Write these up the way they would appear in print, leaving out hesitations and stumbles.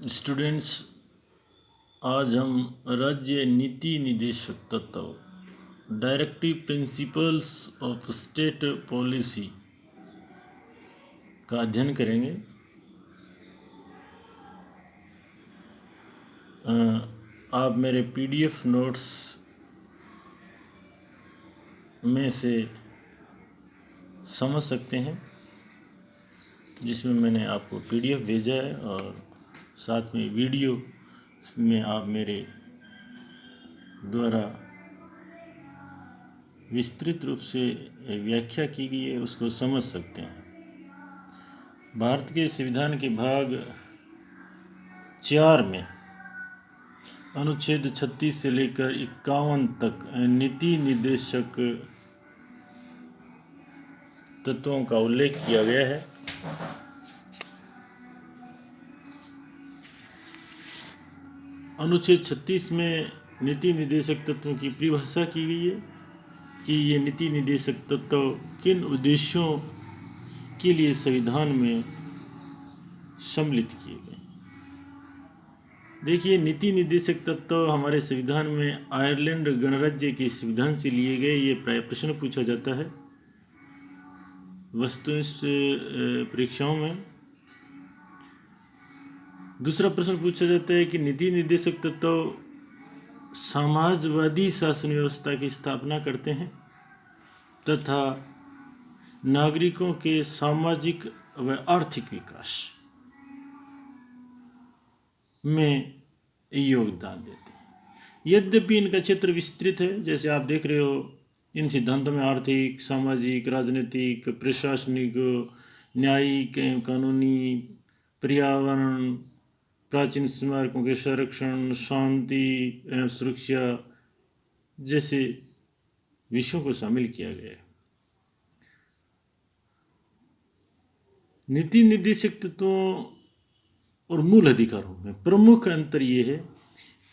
Students, आज हम राज्य नीति निदेशक तत्व directive principles of state policy का अध्ययन करेंगे। आप मेरे पीडीएफ नोट्स में से समझ सकते हैं, जिसमें मैंने आपको पीडीएफ भेजा है और साथ में वीडियो में आप मेरे द्वारा विस्तृत रूप से व्याख्या की गई है, उसको समझ सकते हैं। भारत के संविधान के भाग 4 में अनुच्छेद 36 से लेकर 51 तक नीति निर्देशक तत्वों का उल्लेख किया गया है। अनुच्छेद 36 में नीति निर्देशक तत्वों की परिभाषा की गई है कि ये नीति निर्देशक तत्व किन उद्देश्यों के लिए संविधान में सम्मिलित किए गए। देखिए, नीति निर्देशक तत्व हमारे संविधान में आयरलैंड गणराज्य के संविधान से लिए गए। ये प्राय प्रश्न पूछा जाता है वस्तुनिष्ठ परीक्षाओं में। दूसरा प्रश्न पूछा जाता है कि नीति निर्देशक तत्व समाजवादी शासन व्यवस्था की स्थापना करते हैं तथा नागरिकों के सामाजिक व आर्थिक विकास में योगदान देते हैं। यद्यपि इनका क्षेत्र विस्तृत है, जैसे आप देख रहे हो, इन सिद्धांतों में आर्थिक, सामाजिक, राजनीतिक, प्रशासनिक, न्यायिक एवं कानूनी, पर्यावरण, प्राचीन स्मारकों के संरक्षण, शांति एवं सुरक्षा जैसे विषयों को शामिल किया गया है। नीति निर्देशक तत्वों और मूल अधिकारों में प्रमुख अंतर ये है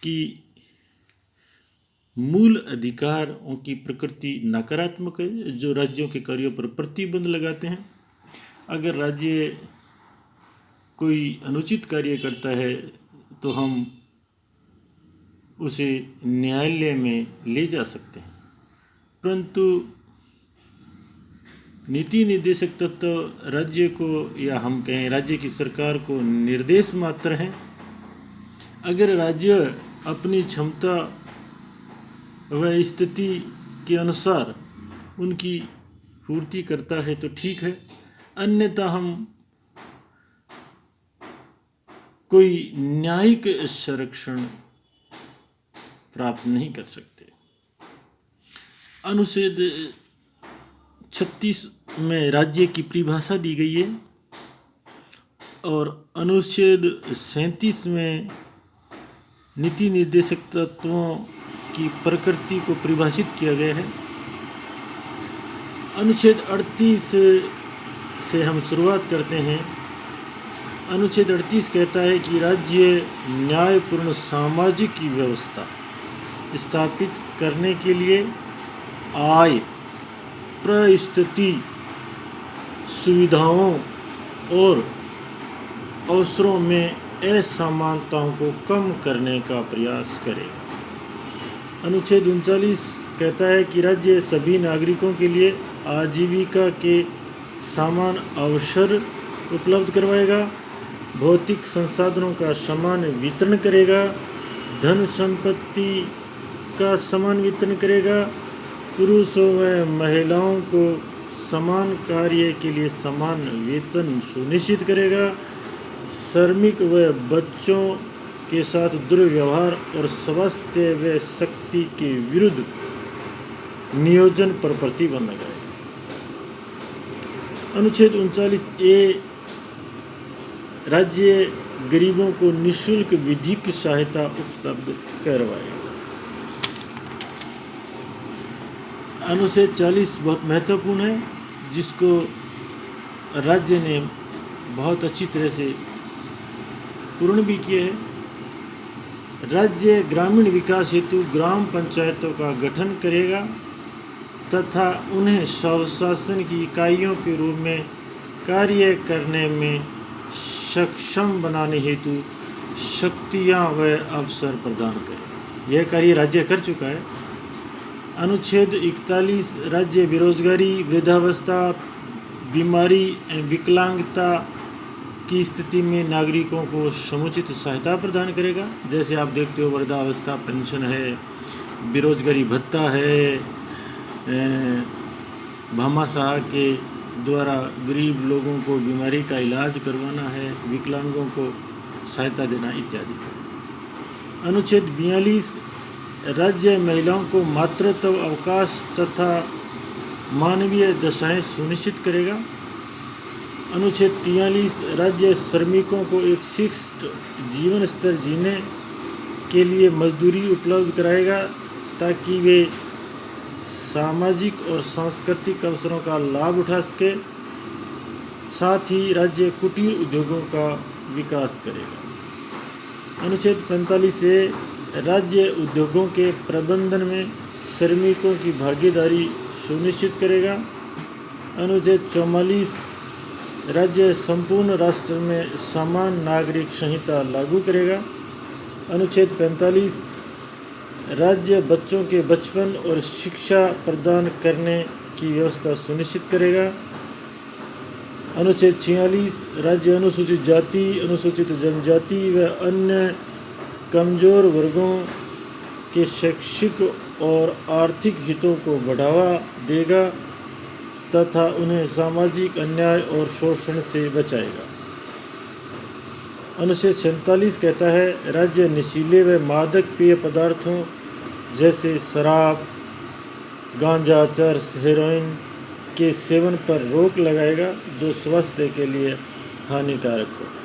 कि मूल अधिकारों की प्रकृति नकारात्मक है, जो राज्यों के कार्यों पर प्रतिबंध लगाते हैं। अगर राज्य कोई अनुचित कार्य करता है तो हम उसे न्यायालय में ले जा सकते हैं, परंतु नीति निर्देशक तत्व राज्य को, या हम कहें राज्य की सरकार को, निर्देश मात्र हैं। अगर राज्य अपनी क्षमता व स्थिति के अनुसार उनकी पूर्ति करता है तो ठीक है, अन्यथा हम कोई न्यायिक संरक्षण प्राप्त नहीं कर सकते। अनुच्छेद 36 में राज्य की परिभाषा दी गई है और अनुच्छेद 37 में नीति निर्देशक तत्वों की प्रकृति को परिभाषित किया गया है। अनुच्छेद 38 से हम शुरुआत करते हैं। अनुच्छेद 38 कहता है कि राज्य न्यायपूर्ण सामाजिक व्यवस्था स्थापित करने के लिए आय, परिस्थिति, सुविधाओं और अवसरों में असमानताओं को कम करने का प्रयास करेगा। अनुच्छेद 39 कहता है कि राज्य सभी नागरिकों के लिए आजीविका के समान अवसर उपलब्ध करवाएगा, भौतिक संसाधनों का समान वितरण करेगा, धन संपत्ति का समान वितरण करेगा, पुरुषों व महिलाओं को समान कार्य के लिए समान वेतन सुनिश्चित करेगा, श्रमिक व बच्चों के साथ दुर्व्यवहार और स्वास्थ्य व शक्ति के विरुद्ध नियोजन पर प्रतिबंध लगाएगा। अनुच्छेद 39A राज्य गरीबों को निःशुल्क विधिक सहायता उपलब्ध करवाएगा। अनुच्छेद 40 बहुत महत्वपूर्ण है, जिसको राज्य ने बहुत अच्छी तरह से पूर्ण भी किया है। राज्य ग्रामीण विकास हेतु ग्राम पंचायतों का गठन करेगा तथा उन्हें स्वशासन की इकाइयों के रूप में कार्य करने में सक्षम बनाने हेतु शक्तियाँ व अवसर प्रदान करे। यह कार्य राज्य कर चुका है। अनुच्छेद 41 राज्य बेरोजगारी, वृद्धावस्था, बीमारी एवं विकलांगता की स्थिति में नागरिकों को समुचित सहायता प्रदान करेगा। जैसे आप देखते हो वृद्धावस्था पेंशन है, बेरोजगारी भत्ता है, भामाशाह के द्वारा गरीब लोगों को बीमारी का इलाज करवाना है, विकलांगों को सहायता देना इत्यादि। अनुच्छेद 42 राज्य महिलाओं को मातृत्व अवकाश तथा मानवीय दशाएं सुनिश्चित करेगा। अनुच्छेद 43 राज्य श्रमिकों को एक शिष्ट जीवन स्तर जीने के लिए मजदूरी उपलब्ध कराएगा ताकि वे सामाजिक और सांस्कृतिक अवसरों का लाभ उठा सके। साथ ही राज्य कुटीर उद्योगों का विकास करेगा। अनुच्छेद 45 राज्य उद्योगों के प्रबंधन में श्रमिकों की भागीदारी सुनिश्चित करेगा। अनुच्छेद 44 राज्य संपूर्ण राष्ट्र में समान नागरिक संहिता लागू करेगा। अनुच्छेद 45 राज्य बच्चों के बचपन और शिक्षा प्रदान करने की व्यवस्था सुनिश्चित करेगा। अनुच्छेद 46 राज्य अनुसूचित जाति, अनुसूचित जनजाति व अन्य कमजोर वर्गों के शैक्षिक और आर्थिक हितों को बढ़ावा देगा तथा उन्हें सामाजिक अन्याय और शोषण से बचाएगा। अनुच्छेद 47 कहता है राज्य नशीले व मादक पेय पदार्थों जैसे शराब, गांजा, चरस, हेरोइन के सेवन पर रोक लगाएगा जो स्वास्थ्य के लिए हानिकारक हो।